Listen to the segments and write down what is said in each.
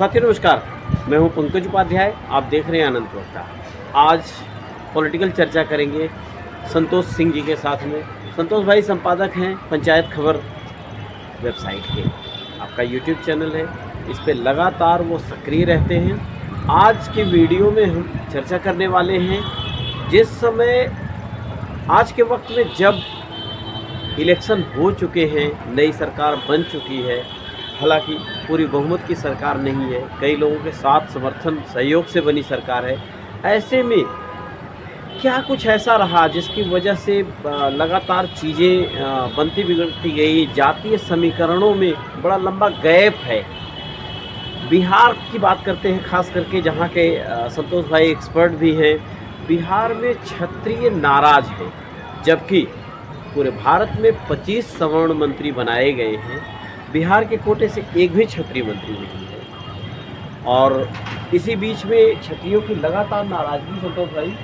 साथियों नमस्कार, मैं हूं पंकज उपाध्याय। आप देख रहे हैं अनंत वक्ता। आज पॉलिटिकल चर्चा करेंगे संतोष सिंह जी के साथ में। संतोष भाई संपादक हैं पंचायत खबर वेबसाइट के। आपका यूट्यूब चैनल है, इस पे लगातार वो सक्रिय रहते हैं। आज के वीडियो में हम चर्चा करने वाले हैं जिस समय आज के वक्त में जब इलेक्शन हो चुके हैं, नई सरकार बन चुकी है, हालांकि पूरी बहुमत की सरकार नहीं है, कई लोगों के साथ समर्थन सहयोग से बनी सरकार है। ऐसे में क्या कुछ ऐसा रहा जिसकी वजह से लगातार चीज़ें बनती बिगड़ती गई, जातीय समीकरणों में बड़ा लंबा गैप है। बिहार की बात करते हैं खास करके, जहाँ के संतोष भाई एक्सपर्ट भी हैं। बिहार में क्षत्रिय नाराज है, जबकि पूरे भारत में 25 सवर्ण मंत्री बनाए गए हैं। बिहार के कोटे से एक भी क्षत्रिय मंत्री नहीं है, और इसी बीच में क्षत्रियों की लगातार नाराजगी। संतोष भाई,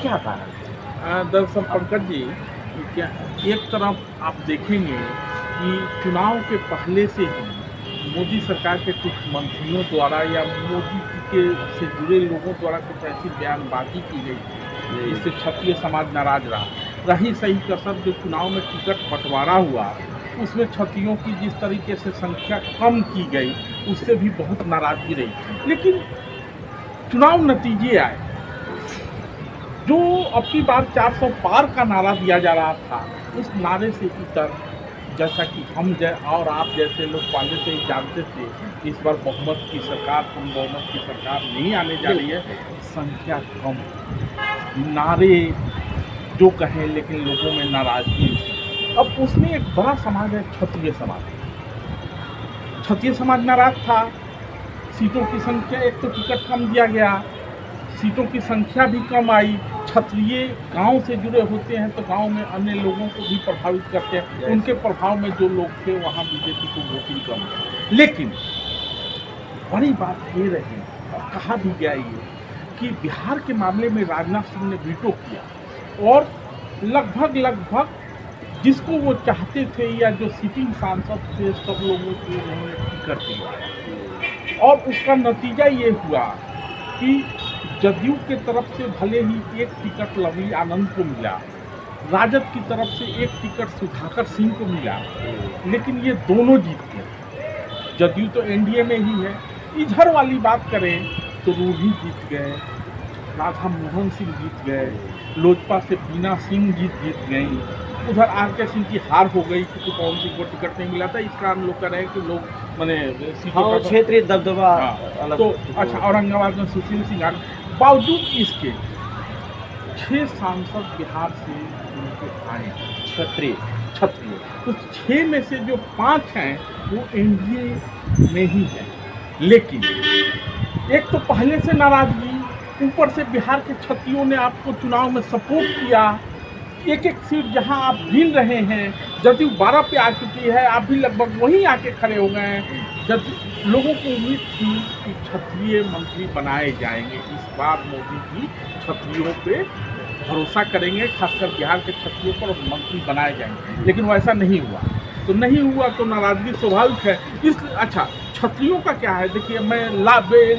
क्या कारण है? दरअसल पंकज जी, क्या एक तरफ आप देखेंगे कि चुनाव के पहले से ही मोदी सरकार के कुछ मंत्रियों द्वारा या मोदी जी के से जुड़े लोगों द्वारा कुछ ऐसी बयानबाजी की गई थी जिससे क्षत्रिय समाज नाराज रही सही कसर जो चुनाव में टिकट बंटवारा हुआ, उसमें क्षत्रियों की जिस तरीके से संख्या कम की गई, उससे भी बहुत नाराजगी रही। लेकिन चुनाव नतीजे आए, जो अब की बार 400 पार का नारा दिया जा रहा था, उस नारे से इतर, जैसा कि हम और आप जैसे लोग पहले से ही जानते थे कि इस बार बहुमत की सरकार, कम बहुमत की सरकार नहीं आने जा रही है, संख्या कम, नारे जो कहें, लेकिन लोगों में नाराजगी। अब उसमें एक बड़ा समाज है क्षत्रिय समाज। क्षत्रिय समाज नाराज था। सीटों की संख्या, एक तो टिकट कम दिया गया, सीटों की संख्या भी कम आई। क्षत्रिय गांव से जुड़े होते हैं तो गांव में अन्य लोगों को भी प्रभावित करते हैं, उनके प्रभाव में जो लोग थे वहां बीजेपी को वोटिंग कम। लेकिन बड़ी बात ये रही, और कहा भी गया ये, कि बिहार के मामले में राजनाथ सिंह ने वीटो किया और लगभग जिसको वो चाहते थे या जो सिटिंग सांसद थे, सब लोगों को उन्होंने टिकट दिया। और उसका नतीजा ये हुआ कि जदयू के तरफ से भले ही एक टिकट लवली आनंद को मिला, राजद की तरफ से एक टिकट सुधाकर सिंह को मिला, लेकिन ये दोनों जीत गए। जदयू तो एनडीए में ही है। इधर वाली बात करें तो रूही जीत गए, राधा मोहन सिंह जीत गए, लोजपा से बीना सिंह जीत गई। उधर आर.के. सिंह की हार हो गई क्योंकि पवन सिंह को टिकट नहीं मिला था। इस कारण लोग कह रहे हैं कि लोग मैंने क्षेत्रीय दबदबा। तो अच्छा, औरंगाबाद में सुशील सिंह आ गए। बावजूद इसके 6 सांसद बिहार से उनके आए क्षत्रिय। तो 6 में से जो 5 हैं वो एनडीए में ही है। लेकिन एक तो पहले से नाराजगी, ऊपर से बिहार के क्षत्रियों ने आपको चुनाव में सपोर्ट किया। एक सीट जहां आप गिन रहे हैं, जदयू 12 पे आ चुकी है, आप भी लगभग वहीं आके खड़े हो गए हैं। जब लोगों को उम्मीद थी कि क्षत्रिय मंत्री बनाए जाएंगे, इस बार मोदी जी क्षत्रियों पे भरोसा करेंगे, खासकर बिहार के क्षत्रियों पर मंत्री बनाए जाएंगे, लेकिन वो ऐसा नहीं हुआ। तो नहीं हुआ तो नाराजगी स्वाभाविक है। अच्छा, क्षत्रियों का क्या है, देखिए मैं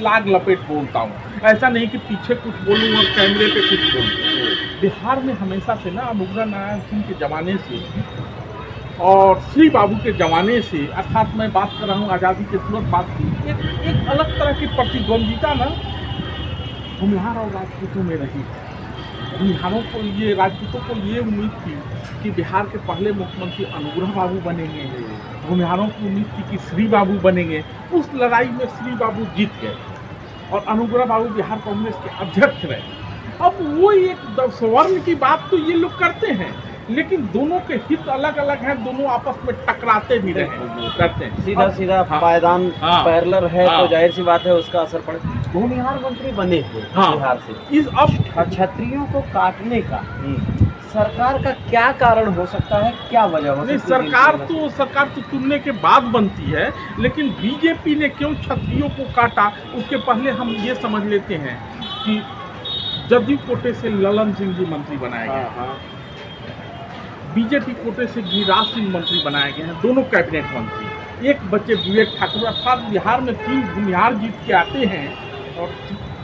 लाग लपेट बोलता हूँ, ऐसा नहीं कि पीछे कुछ बोलूँ और कैमरे पे कुछ बोलूँ। बिहार में हमेशा से ना अनुग्रह नारायण सिंह के ज़माने से और श्री बाबू के ज़माने से, अर्थात मैं बात कर रहा हूँ आज़ादी के तुरंत बाद की, एक अलग तरह की प्रतिद्वंदिता ना भूमिहार और राजपूतों में रही। भूमिहारों को ये, राजपूतों को ये उम्मीद थी कि बिहार के पहले मुख्यमंत्री अनुग्रह बाबू बनेंगे, भूमिहारों की उम्मीद थी कि श्री बाबू बनेंगे। उस लड़ाई में श्री बाबू जीत गए और अनुग्रह बाबू बिहार कांग्रेस के अध्यक्ष रहे। अब वो एक स्वर्ण की बात तो ये लोग करते हैं, लेकिन दोनों के हित अलग अलग हैं, दोनों आपस में टकराते भी करते हैं। सीधा पायदान पैरेलल है, तो जाहिर सी बात है उसका असर पड़े। भूमिहार मंत्री बने थे बिहार से, इस अब क्षत्रियों को काटने का सरकार का क्या कारण हो सकता है, क्या वजह हो सकती है? सरकार तो चुनने के बाद बनती है, लेकिन बीजेपी ने क्यों क्षत्रियों को काटा, उसके पहले हम ये समझ लेते हैं कि जदयू कोटे से ललन सिंह जी मंत्री बनाए गए, बीजेपी कोटे से गिरिराज सिंह मंत्री बनाए गए हैं, दोनों कैबिनेट मंत्री। एक बच्चे विवेक ठाकुर, अर्थात बिहार में 3 भूमिहार जीत के आते हैं और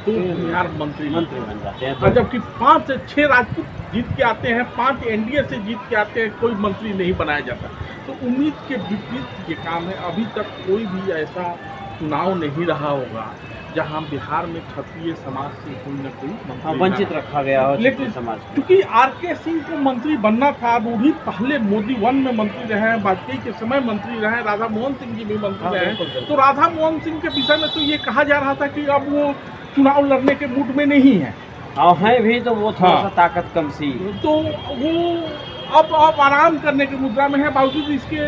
2 भूमिहार मंत्री बन जाते हैं। और जबकि 5 से 6 राजपूत जीत के आते हैं, 5 एनडीए से जीत के आते हैं, कोई मंत्री नहीं बनाया जाता। तो उम्मीद के विपरीत ये काम है। अभी तक कोई भी ऐसा चुनाव नहीं रहा होगा जहां बिहार में क्षत्रिय समाज से कोई न कोई मंत्री वंचित ना रखा गया हो लेकिन समाज को। क्योंकि आरके सिंह को मंत्री बनना था, रूढ़ी पहले मोदी 1 में मंत्री रहे हैं, वाजपेयी के समय मंत्री रहे, राधा मोहन सिंह जी भी मंत्री रहे हैं। तो राधा मोहन सिंह के विषय में तो ये कहा जा रहा था कि अब वो चुनाव लड़ने के मूड में नहीं है। हाँ है भी, तो वो थोड़ा हाँ। सा ताकत कम सी। तो वो अब आराम करने की मुद्रा में है, बावजूद इसके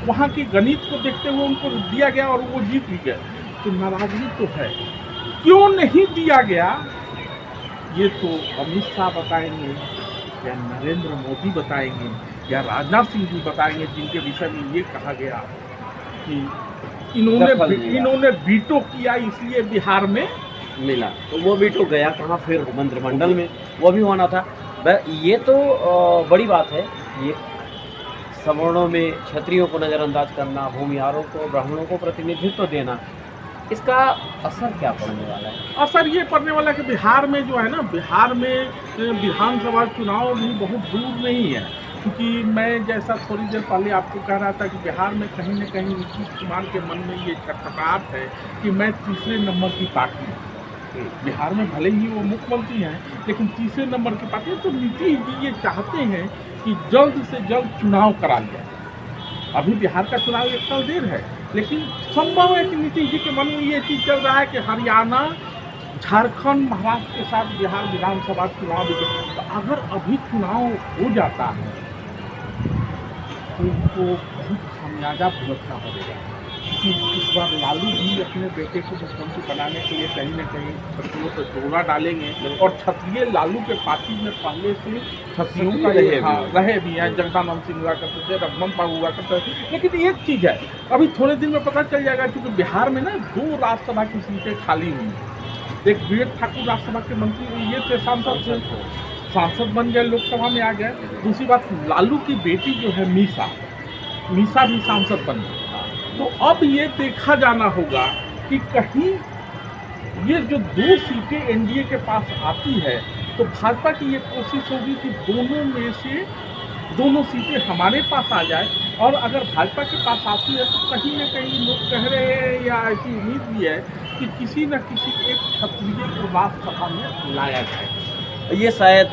वहाँ की गणित को देखते हुए उनको दिया गया और वो जीत भी गए। तो नाराजगी तो है, क्यों नहीं दिया गया ये तो अमित शाह बताएंगे या नरेंद्र मोदी बताएंगे या राजनाथ सिंह जी बताएंगे, जिनके विषय में ये कहा गया कि इन्होंने वीटो किया इसलिए बिहार में मिला। तो वो भी तो गया कहाँ फिर मंत्रिमंडल में, वो भी होना था। ये तो बड़ी बात है। ये सवर्णों में क्षत्रियों को नज़रअंदाज करना, भूमिहारों को, ब्राह्मणों को प्रतिनिधित्व देना, इसका असर क्या पड़ने वाला है? असर ये पड़ने वाला है कि बिहार में जो है ना, बिहार में विधानसभा चुनाव भी बहुत दूर नहीं है। क्योंकि मैं जैसा थोड़ी देर पहले आपको कह रहा था कि बिहार में कहीं न कहीं नीतीश कुमार के मन में ये खटखटाहट है कि मैं तीसरे नंबर की पार्टी हूँ। बिहार में भले ही वो मुख्यमंत्री हैं, लेकिन तीसरे नंबर की पार्टी है। तो नीतीश जी ये चाहते हैं कि जल्द से जल्द चुनाव करा लिया। अभी बिहार का चुनाव 1 साल देर है, लेकिन संभव है कि नीतीश जी के मन में ये चीज़ चल रहा है कि हरियाणा, झारखंड, महाराष्ट्र के साथ बिहार विधानसभा चुनाव भी। तो अगर अभी चुनाव हो जाता है तो उनको बहुत खामियाजा भुगतना पड़ेगा। क्योंकि इस बार लालू जी अपने बेटे को मुख्यमंत्री बनाने के लिए कहीं न कहीं क्षत्रियों पर जोड़ा डालेंगे और क्षत्रिय लालू के पार्टी में पहले से क्षत्रियों का रहे भी हैं। जगदानंद सिंह हुआ करते थे, रघुवंत बाबू हुआ करते थे। लेकिन एक चीज़ है, अभी थोड़े दिन में पता चल जाएगा, क्योंकि बिहार में ना 2 राज्यसभा की सीटें खाली हुई हैं। एक विवेक ठाकुर राज्यसभा के मंत्री ये थे, सांसद बन गए, लोकसभा में आ गए। दूसरी बात, लालू की बेटी जो है मीसा भी सांसद बन गई। तो अब ये देखा जाना होगा कि कहीं ये जो 2 सीटें एनडीए के पास आती है, तो भाजपा की ये कोशिश होगी कि दोनों में से दोनों सीटें हमारे पास आ जाए। और अगर भाजपा के पास आती है तो कहीं न कहीं लोग कह रहे हैं या ऐसी उम्मीद भी है कि किसी न किसी एक क्षत्रिय को राज्यसभा में लाया जाए। ये शायद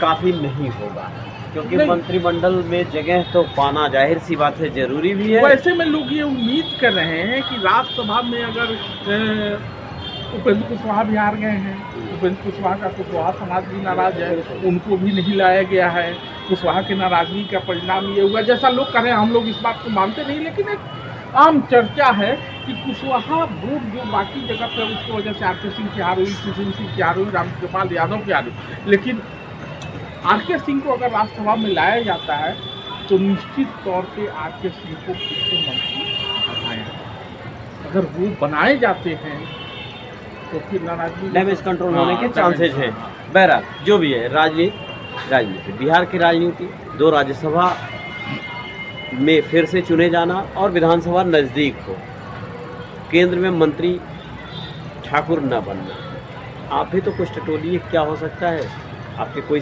काफ़ी नहीं होगा, क्योंकि मंत्रिमंडल में जगह तो पाना जाहिर सी बात है जरूरी भी है। वैसे में लोग ये उम्मीद कर रहे हैं कि राज्यसभा में अगर उपेंद्र कुशवाहा भी हार गए हैं, उपेंद्र कुशवाहा का कुशवाहा समाज भी नाराज है, उनको भी नहीं लाया गया है। कुशवाहा की नाराजगी का परिणाम ये हुआ, जैसा लोग कह रहे हैं, हम लोग इस बात को मानते नहीं, लेकिन एक आम चर्चा है कि कुशवाहा वोट जो बाकी जगह पर उसकी वजह से आरके सिंह की हार हुई, किशन सिंह की हार हुई, रामकृपाल यादव की हार हुई। लेकिन आरके सिंह को अगर राज्यसभा में लाया जाता है तो निश्चित तौर पे आरके सिंह को फिर से मंत्री बनाया। अगर वो बनाए जाते हैं तो फिर नाराजगी डैमेज कंट्रोल होने के चांसेज हैं। बहरहाल जो भी है, राजनीति बिहार की राजनीति, 2 राज्यसभा में फिर से चुने जाना और विधानसभा नज़दीक हो, केंद्र में मंत्री ठाकुर न बनना। आप भी तो कुछ टटोलिए, क्या हो सकता है? आपके कोई